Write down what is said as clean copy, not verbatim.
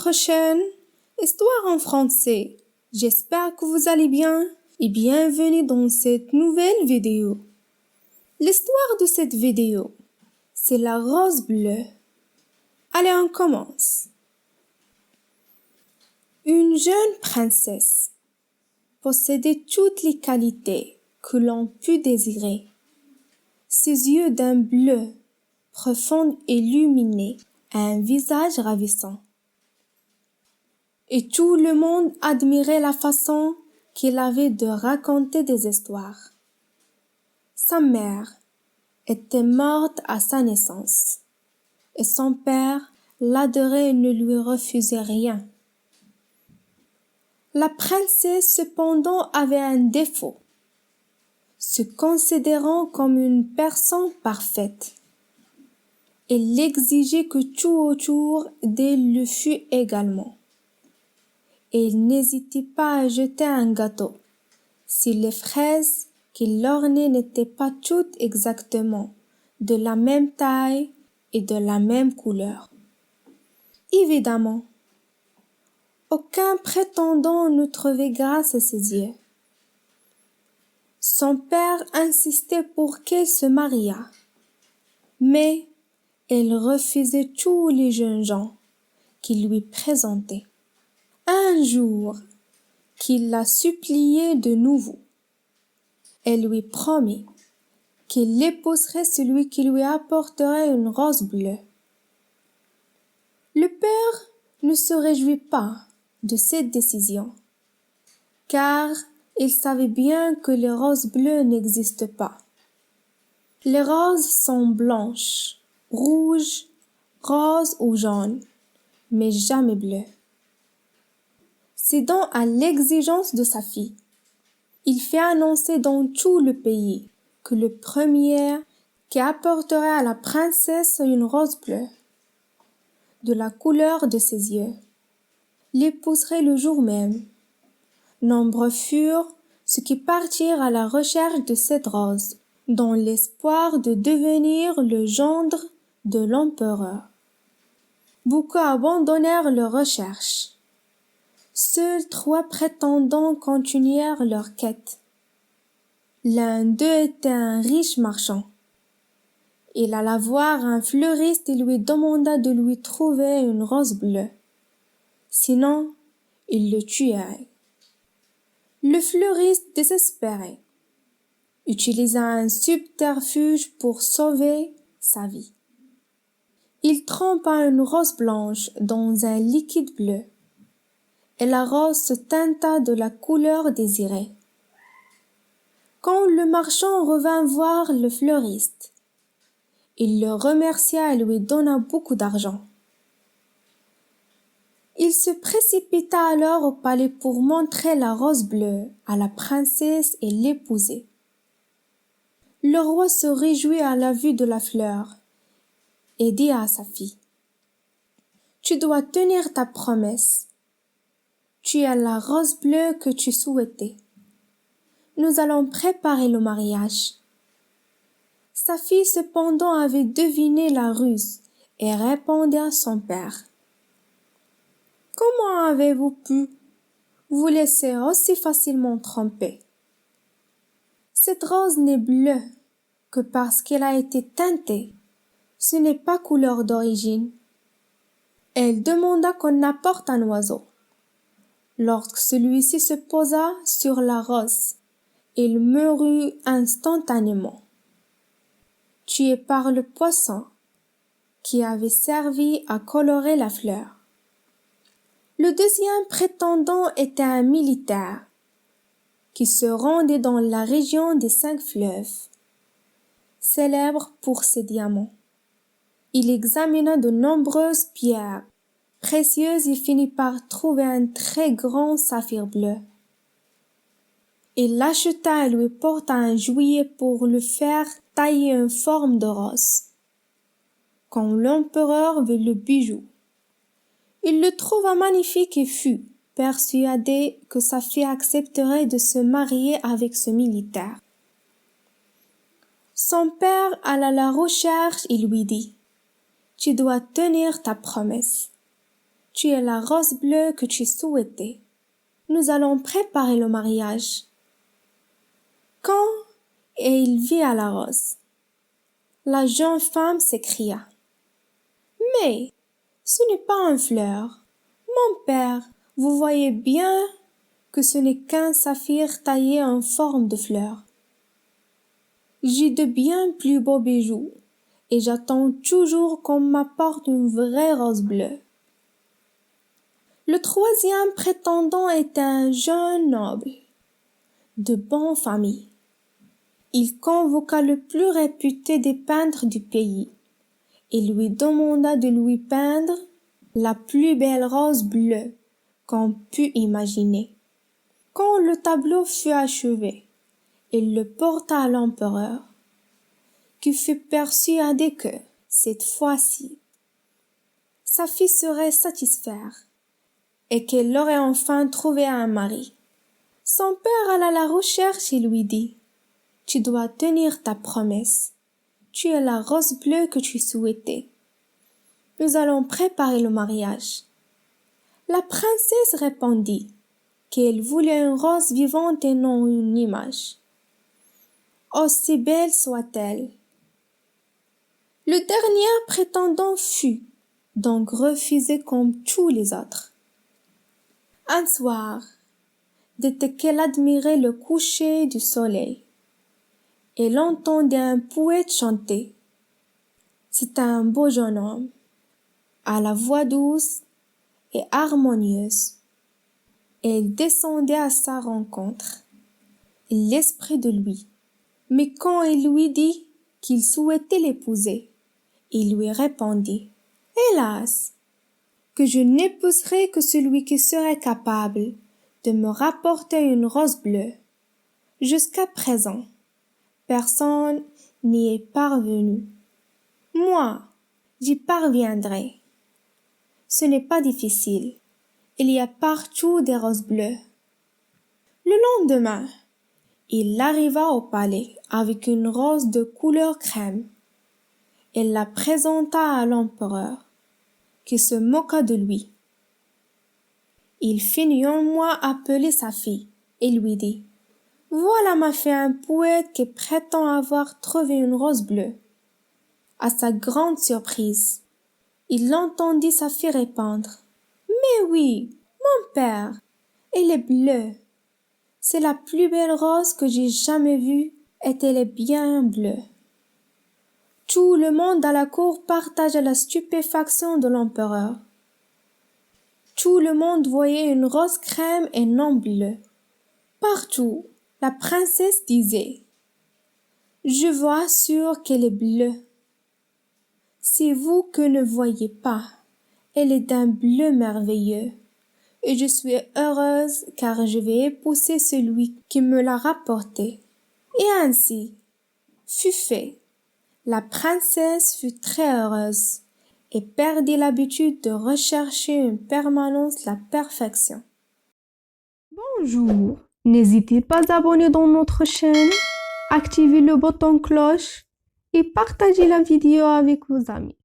prochaine histoire en français. J'espère que vous allez bien et bienvenue dans cette nouvelle vidéo. L'histoire de cette vidéo, c'est la rose bleue. Allez, on commence. Une jeune princesse possédait toutes les qualités que l'on put désirer. Ses yeux d'un bleu profond et lumineux, un visage ravissant. Et tout le monde admirait la façon qu'il avait de raconter des histoires. Sa mère était morte à sa naissance, et son père l'adorait et ne lui refusait rien. La princesse cependant avait un défaut, se considérant comme une personne parfaite. Elle exigeait que tout autour d'elle le fût également. Et il n'hésitait pas à jeter un gâteau si les fraises qui l'ornaient n'étaient pas toutes exactement de la même taille et de la même couleur. Évidemment, aucun prétendant ne trouvait grâce à ses yeux. Son père insistait pour qu'elle se mariât, mais elle refusait tous les jeunes gens qui lui présentaient. Un jour, qu'il la suppliait de nouveau, elle lui promit qu'il épouserait celui qui lui apporterait une rose bleue. Le père ne se réjouit pas de cette décision, car il savait bien que les roses bleues n'existent pas. Les roses sont blanches, rouges, roses ou jaunes, mais jamais bleues. Cédant à l'exigence de sa fille, il fit annoncer dans tout le pays que le premier qui apporterait à la princesse une rose bleue, de la couleur de ses yeux, l'épouserait le jour même. Nombreux furent ceux qui partirent à la recherche de cette rose, dans l'espoir de devenir le gendre de l'empereur. Beaucoup abandonnèrent leurs recherches. Seuls 3 prétendants continuèrent leur quête. L'un d'eux était un riche marchand. Il alla voir un fleuriste et lui demanda de lui trouver une rose bleue. Sinon, il le tuerait. Le fleuriste, désespéré, utilisa un subterfuge pour sauver sa vie. Il trempa une rose blanche dans un liquide bleu, et la rose se teinta de la couleur désirée. Quand le marchand revint voir le fleuriste, il le remercia et lui donna beaucoup d'argent. Il se précipita alors au palais pour montrer la rose bleue à la princesse et l'épouser. Le roi se réjouit à la vue de la fleur et dit à sa fille: « Tu dois tenir ta promesse. Tu as la rose bleue que tu souhaitais. Nous allons préparer le mariage. » Sa fille cependant avait deviné la ruse et répondit à son père: « Comment avez-vous pu vous laisser aussi facilement tromper? Cette rose n'est bleue que parce qu'elle a été teintée. Ce n'est pas couleur d'origine. » Elle demanda qu'on apporte un oiseau. Lorsque celui-ci se posa sur la rose, il mourut instantanément, tué par le poisson qui avait servi à colorer la fleur. Le deuxième prétendant était un militaire qui se rendait dans la région des 5 fleuves, célèbre pour ses diamants. Il examina de nombreuses pierres précieuses et finit par trouver un très grand saphir bleu. Il l'acheta et lui porta un joaillier pour le faire tailler en forme de rose. Quand l'empereur vit le bijou, il le trouva magnifique et fut persuadé que sa fille accepterait de se marier avec ce militaire. Son père alla à la recherche et lui dit: « Tu dois tenir ta promesse. Tu es la rose bleue que tu souhaitais. Nous allons préparer le mariage. Quand et il vit à la rose. La jeune femme s'écria. Mais ce n'est pas une fleur. Mon père, vous voyez bien que ce n'est qu'un saphir taillé en forme de fleur. J'ai de bien plus beaux bijoux et j'attends toujours qu'on m'apporte une vraie rose bleue. Le troisième prétendant était un jeune noble, de bonne famille. Il convoqua le plus réputé des peintres du pays et lui demanda de lui peindre la plus belle rose bleue qu'on pût imaginer. Quand le tableau fut achevé, il le porta à l'empereur, qui fut persuadé que, cette fois-ci, sa fille serait satisfaite et qu'elle aurait enfin trouvé un mari. Son père alla à la recherche et lui dit « Tu dois tenir ta promesse. Tu es la rose bleue que tu souhaitais. Nous allons préparer le mariage. » La princesse répondit qu'elle voulait une rose vivante et non une image. Aussi belle soit-elle. Le dernier prétendant fut donc refusé comme tous les autres. Un soir, dès qu'elle admirait le coucher du soleil, elle entendait un poète chanter. C'était un beau jeune homme, à la voix douce et harmonieuse. Elle descendait à sa rencontre, l'esprit de lui. Mais quand il lui dit qu'il souhaitait l'épouser, il lui répondit « Hélas, que je n'épouserai que celui qui serait capable de me rapporter une rose bleue. Jusqu'à présent, personne n'y est parvenu. Moi, j'y parviendrai. Ce n'est pas difficile. Il y a partout des roses bleues. » Le lendemain, il arriva au palais avec une rose de couleur crème. Il la présenta à l'empereur, qui se moqua de lui. Il fit néanmoins appeler sa fille et lui dit « Voilà ma fille un poète qui prétend avoir trouvé une rose bleue. » À sa grande surprise, il entendit sa fille répondre « Mais oui, mon père, elle est bleue. C'est la plus belle rose que j'ai jamais vue et elle est bien bleue. » Tout le monde à la cour partagea la stupéfaction de l'empereur. Tout le monde voyait une rose crème et non bleue. Partout, la princesse disait « Je vous assure qu'elle est bleue. C'est vous que ne voyez pas. Elle est d'un bleu merveilleux. Et je suis heureuse car je vais épouser celui qui me l'a rapportée. » Et ainsi fut fait. La princesse fut très heureuse et perdit l'habitude de rechercher en permanence la perfection. Bonjour, n'hésitez pas à abonner dans notre chaîne, activez le bouton cloche et partagez la vidéo avec vos amis.